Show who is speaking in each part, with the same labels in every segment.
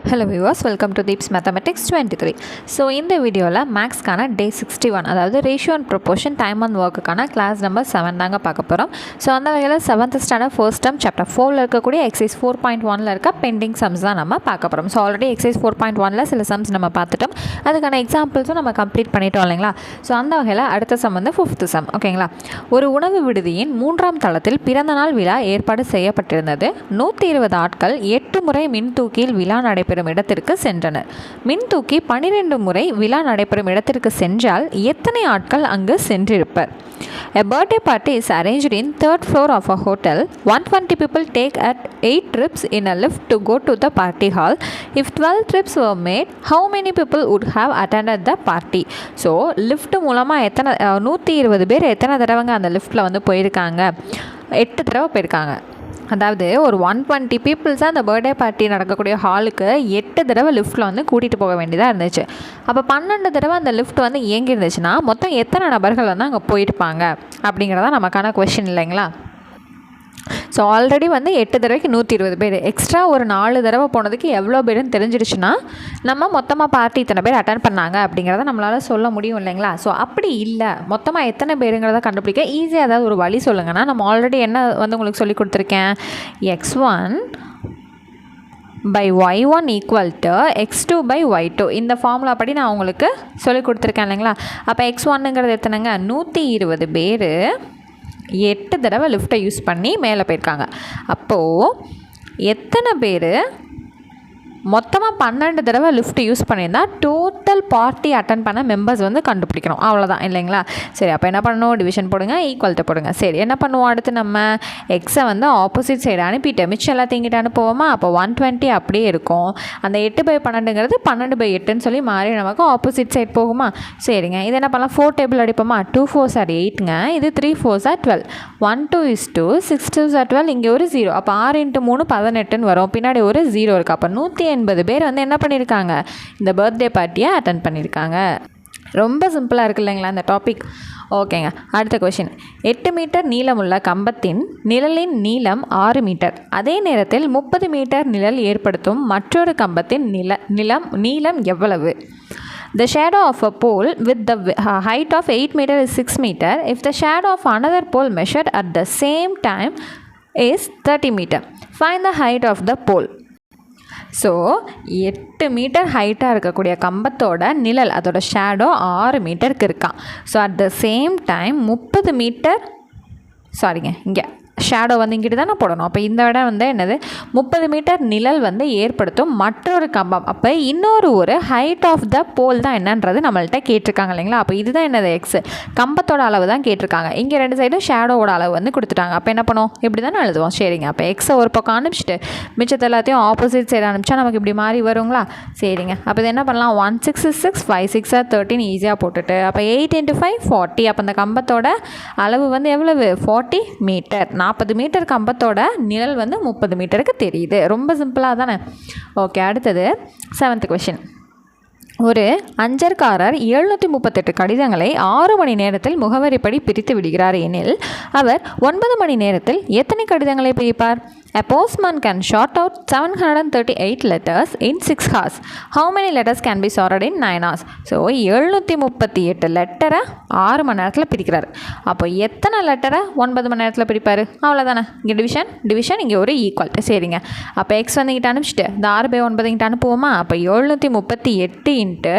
Speaker 1: Hello viewers, welcome to Deep's Mathematics 23. So இந்த வீடியோவில் மேக்ஸ்க்கான day 61 அதாவது ratio and proportion time and ஒர்க்குக்கான class number 7 தாங்க பார்க்க போகிறோம். ஸோ அந்த வகையில் 7th standard first term chapter 4ல் இருக்கக்கூடிய எக்ஸைஸ் 4.1ல் இருக்க பெண்டிங் சம்ஸ் தான் நம்ம பார்க்க போகிறோம். ஸோ ஆல்ரெடி எக்ஸைஸ் 4.1ல் சில சம்ஸ் நம்ம பார்த்துட்டோம், அதுக்கான எக்ஸாம்பிள்ஸும் நம்ம கம்ப்ளீட் பண்ணிட்டோம் இல்லைங்களா. ஸோ அந்த வகையில் அடுத்த சம் வந்து 5th சம். ஓகேங்களா. ஒரு உணவு விடுதியின் 3ஆம் தளத்தில் பிறந்தநாள் விழா ஏற்பாடு செய்யப்பட்டிருந்தது. 120 ஆட்கள் 8 முறை மின்தூக்கியில் விழா நடைபெறும் இடத்திற்கு சென்றனர். மின்தூக்கி 12 முறை விழா நடைபெறும் இடத்திற்கு சென்றால் எத்தனை ஆட்கள் அங்கு சென்றிருப்பர்? A birthday party is arranged in 3rd floor of a hotel. 120 people take at 8 trips in a lift to go to the party hall. If 12 trips were made, how many people would have attended the party? So lift மூலமாக 120 பேர் எத்தனை தடவைங்க அந்த லிஃப்ட்டில் வந்து போயிருக்காங்க? 8 தடவை போயிருக்காங்க. அதாவது ஒரு 120 பீப்புள்ஸ் அந்த பர்த்டே பார்ட்டி நடக்கக்கூடிய ஹாலுக்கு 8 தடவை லிஃப்ட்டில் வந்து கூட்டிகிட்டு போக வேண்டியதாக இருந்துச்சு. அப்போ 12 தடவை அந்த லிஃப்ட் வந்து இயங்கி இருந்துச்சுன்னா மொத்தம் எத்தனை நபர்கள் வந்து அங்கே போயிருப்பாங்க அப்படிங்கிறதா நமக்கான கொஷின் இல்லைங்களா. ஸோ ஆல்ரெடி வந்து 8 தடவைக்கு 120 பேர், எக்ஸ்ட்ரா ஒரு 4 தடவை போனதுக்கு எவ்வளோ பேருன்னு தெரிஞ்சிடுச்சுன்னா நம்ம மொத்தமாக பார்ட்டி இத்தனை பேர் அட்டன் பண்ணாங்க அப்படிங்கிறத நம்மளால் சொல்ல முடியும் இல்லைங்களா. ஸோ அப்படி இல்லை, மொத்தமாக எத்தனை பேருங்கிறத கண்டுபிடிக்க ஈஸியாக ஏதாவது ஒரு வழி சொல்லுங்கன்னா, நம்ம ஆல்ரெடி என்ன வந்து உங்களுக்கு சொல்லி கொடுத்துருக்கேன், x1 by y1 equal to x2 by y2 இந்த ஃபார்முலா படி நான் உங்களுக்கு சொல்லி கொடுத்துருக்கேன் இல்லைங்களா. அப்போ x1ங்கிறது எத்தனைங்க, 120 பேர் 8 தடவை லிஃப்ட்டை யூஸ் பண்ணி மேலே போயிருக்காங்க. அப்போது எத்தனை பேர் மொத்தமாக 12 தடவை லிஃப்ட் யூஸ் பண்ணியிருந்தா டோட்டல் பார்ட்டி அட்டன் பண்ண மெம்பர்ஸ் வந்து கண்டுபிடிக்கணும், அவ்வளோதான் இல்லைங்களா. சரி, அப்போ என்ன பண்ணணும், டிவிஷன் போடுங்க, ஈக்குவல்ட்டு போடுங்க. சரி, என்ன பண்ணுவோம் அடுத்து, நம்ம எக்ஸை வந்து ஆப்போசிட் சைடு அனுப்பிட்டு மிச்சம் எல்லாத்தையும் இங்கிட்ட அனுப்புவோமா. அப்போ 120 அப்படியே இருக்கும். அந்த 8/12ங்கிறது 12/8ன்னு சொல்லி மாறி நமக்கு ஆப்போசிட் சைட் போகுமா. சரிங்க, இது என்ன பண்ணலாம், 4 டேபிள் அடிப்போமா. 2 4s are 8ங்க, இது 3 4s are 12. 1 2 is 2, 6 2s are 12, இங்கே ஒரு 0. அப்போ 6 × 3 18ன்னு வரும், பின்னாடி ஒரு 0 இருக்குது. அப்போ 180 பேர் வந்து என்ன பண்ணியிருக்காங்க, இந்த பர்த்டே பார்ட்டியை அட்டன் பண்ணியிருக்காங்க. ரொம்ப சிம்பிளாக இருக்கு இல்லைங்களா இந்த டாபிக். ஓகேங்க, அடுத்த கொஷின். 8 மீட்டர் நீளமுள்ள கம்பத்தின் நிழலின் நீளம் 6 மீட்டர். அதே நேரத்தில் 30 மீட்டர் நிழல் ஏற்படுத்தும் மற்றொரு கம்பத்தின் நீளம் எவ்வளவு? The shadow of a pole with the height of 8 meter is 6 meter. If the shadow of another pole measured at the same time is 30 meter. Find the height of the pole. So 8 metre ஹைட்டாக இருக்கக்கூடிய கம்பத்தோட நிழல், அதோட shadow 6 மீட்டருக்கு இருக்கான். So at the same time 30 metre, சாரிங்க, இங்கே shadow வந்து இங்கிட்டு தானே போடணும். அப்போ இந்த இடம் வந்து என்னது, 30 மீட்டர் நிழல் வந்து ஏற்படுத்தும் மற்றொரு கம்பம். அப்போ இன்னொரு ஒரு ஹைட் ஆஃப் த போல் தான் என்னன்றது நம்மள்கிட்ட கேட்டிருக்காங்க இல்லைங்களா. அப்போ இதுதான் என்னது, எக்ஸ் கம்பத்தோட அளவு தான் கேட்டிருக்காங்க. இங்கே 2 சைடும் ஷேடோவோட அளவு வந்து கொடுத்துட்டாங்க. அப்போ என்ன பண்ணுவோம், இப்படி தானே எழுதுவோம். சரிங்க, அப்போ எக்ஸை ஒரு பக்கம் அனுப்பிச்சிட்டு மிச்சத்தை எல்லாத்தையும் ஆப்போசிட் சைடு அனுப்பிச்சா நமக்கு இப்படி மாறி வருங்களா. சரிங்க, அப்போ இது என்ன பண்ணலாம், 1 6 is 6, 5 6 are 13 ஈஸியாக போட்டுட்டு, அப்போ 8 × 5 40. அப்போ அந்த கம்பத்தோட அளவு வந்து எவ்வளவு, 40 மீட்டர். 40 மீட்டர் கம்பத்தோட நிழல் வந்து 30 மீட்டருக்கு தெரியுது. ரொம்ப சிம்பிளாக தானே. ஓகே, அடுத்தது 7th கொஷின். ஒரு அஞ்சற்காரர் 738 கடிதங்களை 6 மணி நேரத்தில் முகவரிப்படி பிரித்து விடுகிறார் எனில் அவர் 9 மணி நேரத்தில் எத்தனை கடிதங்களை பிரிப்பார்? A postman can sort out 738 letters in 6 hours. How many letters can be sorted in 9 hours? So 738 லெட்டரை 6 மணி நேரத்தில் பிரிக்கிறார். அப்போ எத்தனை லெட்டரை 9 மணி நேரத்தில் பிரிப்பார்? அவ்வளோதானே. இங்கே டிவிஷன் இங்கே ஒரு ஈக்குவல். சரிங்க, அப்போ எக்ஸ் வந்து இங்கிட்ட அனுப்பிச்சிட்டு இந்த 6/9 இங்கிட்ட அனுப்புவோமா. அப்போ 738 இன்ட்டு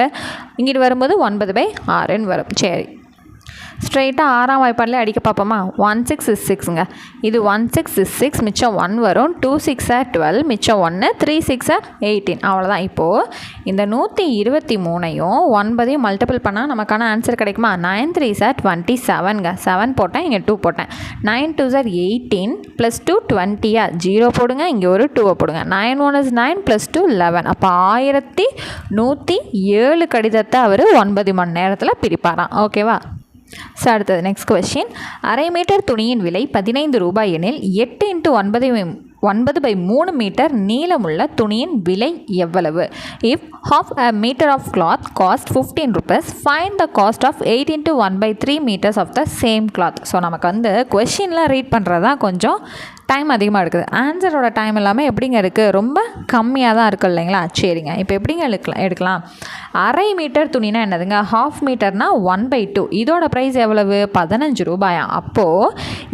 Speaker 1: இங்கிட்டு வரும்போது 9/6ன்னு வரும். சரி, ஸ்ட்ரெயிட்டாக 6ஆம் வாய்ப்பாடில் அடிக்க பார்ப்போமா. 1 6 is 6ங்க, இது 1 6 is 6, மிச்சம் 1 வரும். 2 6 are 12, மிச்சம் 1, 3 6 are 18. அவ்வளோதான். இப்போது இந்த 123ஐயும் 9ஐயும் மல்டிபிள் பண்ணால் நமக்கான ஆன்சர் கிடைக்குமா. 9 3s are 27ங்க, 7 போட்டேன், இங்கே 2 போட்டேன். 9 2s are 18 + 2 20. 0 போடுங்க, இங்கே ஒரு 2 போடுங்க. 9 1 is 9 + 2 11. அப்போ 1107 கடிதத்தை அவர் 9 மணி நேரத்தில் பிரிப்பாராம். ஓகேவா. ஸோ அடுத்தது நெக்ஸ்ட் கொஸ்டின். அரை மீட்டர் துணியின் விலை 15 ரூபாய் எனில் 8 × 9/3 மீட்டர் நீளமுள்ள துணியின் விலை எவ்வளவு? If half a meter of cloth cost 15 rupees, find the cost of 8 × 1/3 meters of the same cloth. So நமக்கு வந்து கொஸ்டின்லாம் ரீட் பண்ணுறது தான் கொஞ்சம் டைம் அதிகமாக இருக்குது. ஆன்சரோட டைம் எல்லாமே எப்படிங்க இருக்குது, ரொம்ப கம்மியாக தான் இருக்குது இல்லைங்களா. சரிங்க, இப்போ எப்படிங்க எடுக்கலாம். அரை மீட்டர் துணினா என்னதுங்க, ஹாஃப் மீட்டர்னால் 1/2. இதோட ப்ரைஸ் எவ்வளவு, 15 ரூபாயா. அப்போது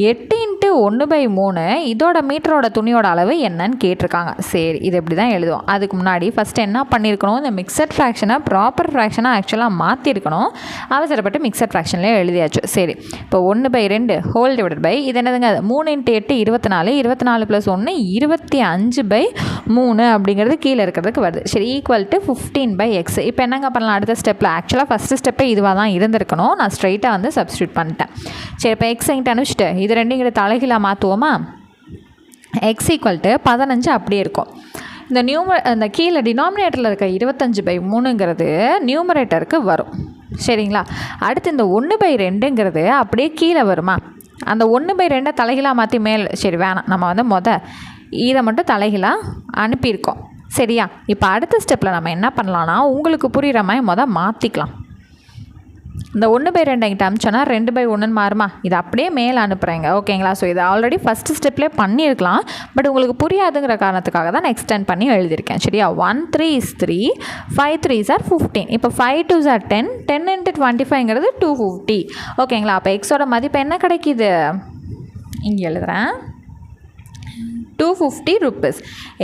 Speaker 1: 8 × 1/3 இதோட மீட்டரோட துணியோட அளவு என்னன்னு கேட்டிருக்காங்க. சரி, இது எப்படி தான் எழுதுவோம். அதுக்கு முன்னாடி ஃபஸ்ட்டு என்ன பண்ணியிருக்கணும், இந்த மிக்சட் ஃப்ராக்ஷனை ப்ராப்பர் ஃப்ராக்ஷனாக ஆக்சுவலாக மாற்றிருக்கணும். அவசரப்பட்டு மிக்சட் ஃப்ராக்ஷன்லேயே எழுதியாச்சு. சரி, இப்போ 1/2 ஹோல் டிவைடட் பை இது என்னதுங்க, 3 × 8 24, 24 + 1 25/3 அப்படிங்கிறது கீழே இருக்கிறதுக்கு வருது. சரி, ஈக்குவல் டு 15/x. இப்போ என்னங்க பண்ணலாம் அடுத்த ஸ்டெப்பில், ஆக்சுவலாக ஃபஸ்ட்டு ஸ்டெப்பே இதுவாக தான் இருந்திருக்கணும். நான் ஸ்ட்ரைட்டாக வந்து சப்ஸ்டியூட் பண்ணிட்டேன். சரி, இப்போ எக்ஸ் எங்கிட்ட அனுப்பிச்சிட்டு இது ரெண்டுங்கிற தலைகீழாக மாற்றுவோமா. எக்ஸ் ஈக்குவல் டு 15 அப்படியே இருக்கும். இந்த கீழே டினாமினேட்டரில் இருக்க 25/3ங்கிறது நியூமரேட்டருக்கு வரும். சரிங்களா. அடுத்து இந்த 1/2ங்கிறது அப்படியே கீழே வருமா. அந்த 1/2 தலைகீழாக மாற்றி சரி வேணாம், நம்ம வந்து இதை மட்டும் தலைகீழாக அனுப்பியிருக்கோம். சரியா. இப்போ அடுத்த ஸ்டெப்பில் நம்ம என்ன பண்ணலான்னா, உங்களுக்கு புரிகிற மாதிரி மாற்றிக்கலாம். இந்த 1/2 என்கிட்ட அனுப்பிச்சோன்னா 2/1 மாறுமா. இது அப்படியே மேலே அனுப்புகிறேங்க. ஓகேங்களா. ஸோ இது ஆல்ரெடி ஃபஸ்ட்டு ஸ்டெப்லேயே பண்ணியிருக்கலாம். பட் உங்களுக்கு புரியாதுங்கிற காரணத்துக்காக தான் நான் எக்ஸ்டெண்ட் பண்ணி எழுதியிருக்கேன். சரியா. 1 3 is 3, 5 3s are 15. இப்போ 5 2s are 10, 10 × 25ங்கிறது 250. ஓகேங்களா. அப்போ எக்ஸோட மதிப்பு என்ன கிடைக்கிது, இங்கே எழுதுகிறேன், 250 rupees.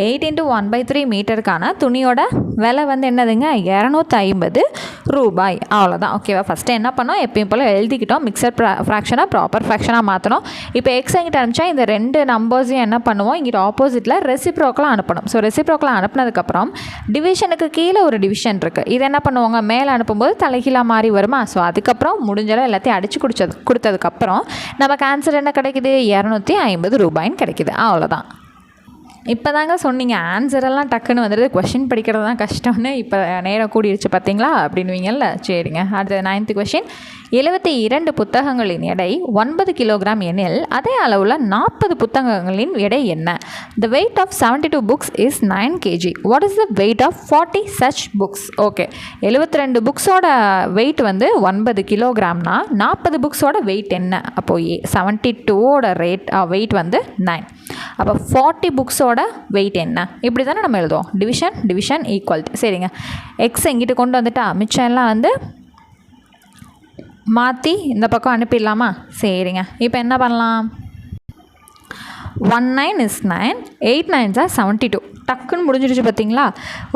Speaker 1: 8 × 1/3 மீட்டருக்கான துணியோட விலை வந்து என்னதுங்க, 250 ரூபாய். அவ்வளோதான். ஓகேவா. ஃபஸ்ட்டு என்ன பண்ணோம், எப்பயும் போல் எழுதிக்கிட்டோம். மிக்சர் ஃப்ராக்ஷனாக ப்ராப்பர் ஃப்ராக்ஷனாக மாற்றணும். இப்போ எக்ஸ் எங்கிட்ட அனுப்பிச்சா இந்த 2 நம்பர்ஸையும் என்ன பண்ணுவோம், இங்கிட்ட ஆப்போசிட்டில் ரெசிப்ரோக்கலாக அனுப்பணும். ஸோ ரெசிப்ரோக்கலாக அனுப்புனதுக்கப்புறம் டிவிஷனுக்கு கீழே ஒரு டிவிஷன் இருக்குது. இது என்ன பண்ணுவாங்க, மேலே அனுப்பும்போது தலைகீழாக மாறி வருமா. ஸோ அதுக்கப்புறம் முடிஞ்சளவு எல்லாத்தையும் அடித்து கொடுத்ததுக்கப்புறம் நமக்கு ஆன்சர் என்ன கிடைக்குது, 250 ரூபாய்ன்னு கிடைக்குது. அவ்வளோதான். இப்போ தாங்க சொன்னீங்க ஆன்சரெல்லாம் டக்குன்னு வந்துடுது, கொஷின் படிக்கிறது தான் கஷ்டம்னு. இப்போ நேரம் கூடிடுச்சு பார்த்தீங்களா அப்படின்வீங்கல்ல. சரிங்க. அடுத்தது 9th கொஷின். 72 புத்தகங்களின் எடை 9 கிலோகிராம் எனில் அதே அளவில் 40 புத்தகங்களின் எடை என்ன? The weight of 72 books is 9 kg. What is the weight of 40 such books? Okay, 72 புக்ஸோட வெயிட் வந்து 9 கிலோகிராம்னா 40 புக்ஸோட வெயிட் என்ன? அப்போது 72ஓட வெயிட் வந்து 9. அப்போ 40 புக்ஸோட வெயிட் என்ன? இப்படி தானே நம்ம எழுதுவோம். Division equal. சரிங்க. எக்ஸ் எங்கிட்ட கொண்டு வந்துட்டா மிச்சம் எல்லாம் வந்து மாற்றி இந்த பக்கம் அனுப்பிடலாமா. சரிங்க. இப்போ என்ன பண்ணலாம், 1 9 is 9, 8 9s are 72. டக்குன்னு முடிஞ்சிடுச்சு பார்த்தீங்களா.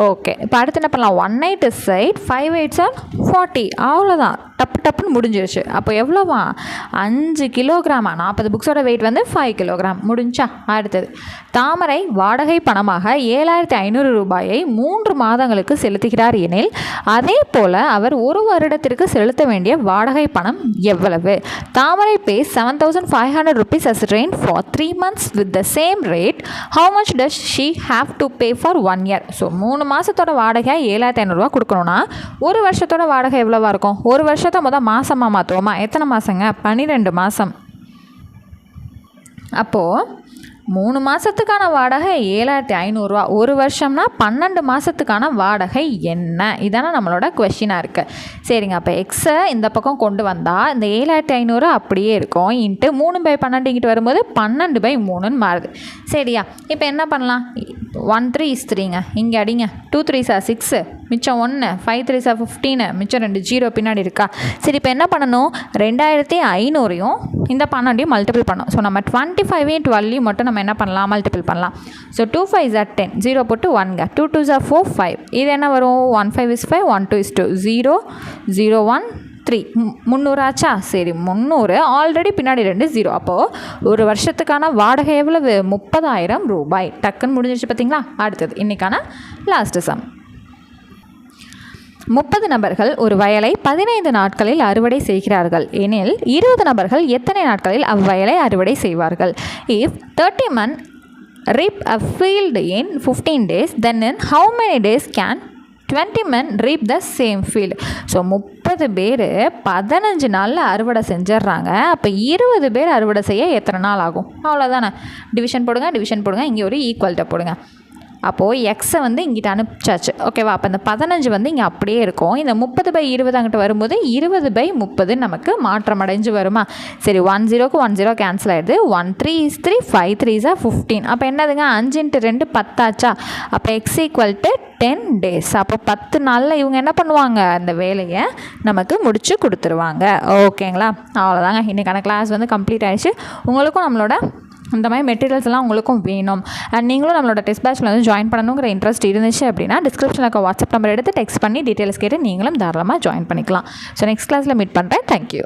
Speaker 1: ஓகே, இப்போ அடுத்து என்ன பண்ணலாம், 1 8 is 8, 5 8s are 40. அவ்வளோதான், டப்புன்னு முடிஞ்சிருச்சு. அப்போ எவ்வளோவா, 5 கிலோகிராமா. 40 புக்ஸோட வெயிட் வந்து 5 கிலோகிராம். முடிஞ்சா. அடுத்தது, தாமரை வாடகை பணமாக 7500 ரூபாயை 3 மாதங்களுக்கு செலுத்துகிறார் எனில் அதே போல் அவர் 1 வருடத்திற்கு செலுத்த வேண்டிய வாடகை பணம் எவ்வளவு? தாமரை pays 7500 rupees as rent for 3 months with the same rate. How much does she have to pay for 1 year? So 3 மாதத்தோட வாடகை 7500 ரூபா கொடுக்கணும்னா 1 வருஷத்தோட வாடகை எவ்வளோவா இருக்கும்? 1 வருஷத்தை மாதமாக மாற்றுவோமா. எத்தனை மாதங்க, 12 மாதம். அப்போது 3 மாதத்துக்கான வாடகை 7500 ரூபா, 1 வருஷம்னா 12 மாதத்துக்கான வாடகை என்ன? இதான நம்மளோட கொஷினாக இருக்குது. சரிங்க. அப்போ எக்ஸை இந்த பக்கம் கொண்டு வந்தால் இந்த 7500 அப்படியே இருக்கும். இன்ட்டு 3/12 இங்கிட்டு வரும்போது 12/3ன்னு மாறுது. சரியா. இப்போ என்ன பண்ணலாம், 1 3 is 3ங்க, இங்கே அடிங்க. 2 3s are 6, மிச்சம் 1, 5 3s are 15, மிச்சம் 2 0 பின்னாடி இருக்கா. சரி, இப்போ என்ன பண்ணணும், 2500ஐயும் இந்த 12ஐயும் மல்டிபிள் பண்ணணும். ஸோ நம்ம 25ஐயும் 12ஐயும் மட்டும் நம்ம என்ன பண்ணலாம், மல்டிபிள் பண்ணலாம். ஸோ 2 5s are 10, 0 போட்டு 1ங்க, 2 2s are 4 5. இது என்ன வரும், 1 5 is 5, 1 2 is 2, 0 0 1 3, 300 ஆச்சா. சரி, 300 ஆல்ரெடி பின்னாடி 2 0. அப்போது 1 வருஷத்துக்கான வாடகை எவ்வளவு, 30,000 ரூபாய். டக்குன்னு முடிஞ்சிருச்சு பார்த்தீங்களா. அடுத்தது இன்றைக்கான லாஸ்ட் சம். 30 நபர்கள் ஒரு வயலை 15 நாட்களில் அறுவடை செய்கிறார்கள் எனில் 20 நபர்கள் எத்தனை நாட்களில் அவ்வயலை அறுவடை செய்வார்கள்? If 30 men reap a field in 15 days, then in how many days can 20 men reap the same field? So 30 பேர் 15 நாளில் அறுவடை செஞ்சிட்றாங்க. அப்போ 20 பேர் அறுவடை செய்ய எத்தனை நாள் ஆகும்? அவ்வளோதானே. டிவிஷன் போடுங்க. இங்கே ஒரு ஈக்குவல்ட்டை போடுங்க. அப்போது எக்ஸை வந்து இங்கிட்ட அனுப்பிச்சாச்சு ஓகேவா. அப்போ இந்த 15 வந்து இங்கே அப்படியே இருக்கும். இந்த 30/20 அங்கிட்ட வரும்போது 20/30 நமக்கு மாற்றம் அடைஞ்சு வருமா. சரி 1 0க்கு 1 0 கேன்சல் ஆகிடுது. 1 3 is 3, 5 3s are 15. அப்போ என்னதுங்க 5 × 2 10 ஆச்சா. அப்போ x = 10 days. அப்போ 10 நாளில் இவங்க என்ன பண்ணுவாங்க, அந்த வேலையை நமக்கு முடிச்சு கொடுத்துருவாங்க. ஓகேங்களா. அவ்வளோதாங்க, இன்றைக்கான கிளாஸ் வந்து கம்ப்ளீட் ஆகிடுச்சு. உங்களுக்கும் நம்மளோட இந்த மாதிரி மெட்டீரியல்ஸ் எல்லாம் உங்களுக்கும் வேணும் அண்ட் நீங்களும் நம்மளோட டெஸ்ட் பேட்சில் வந்து ஜாயின் பண்ணணுங்கிற இன்ட்ரெஸ்ட் இருந்துச்சு அப்படின்னா டிஸ்கிரிப்ஷனில் இருக்க வாட்ஸ்அப் நம்பர் எடுத்து டெக்ஸ்ட் பண்ணி டீட்டெயில்ஸ் கேட்டு நீங்களும் தாராளமாக ஜாயின் பண்ணிக்கலாம். ஸோ நெக்ஸ்ட் கிளாஸில் மீட் பண்ணுறேன். தேங்க்யூ.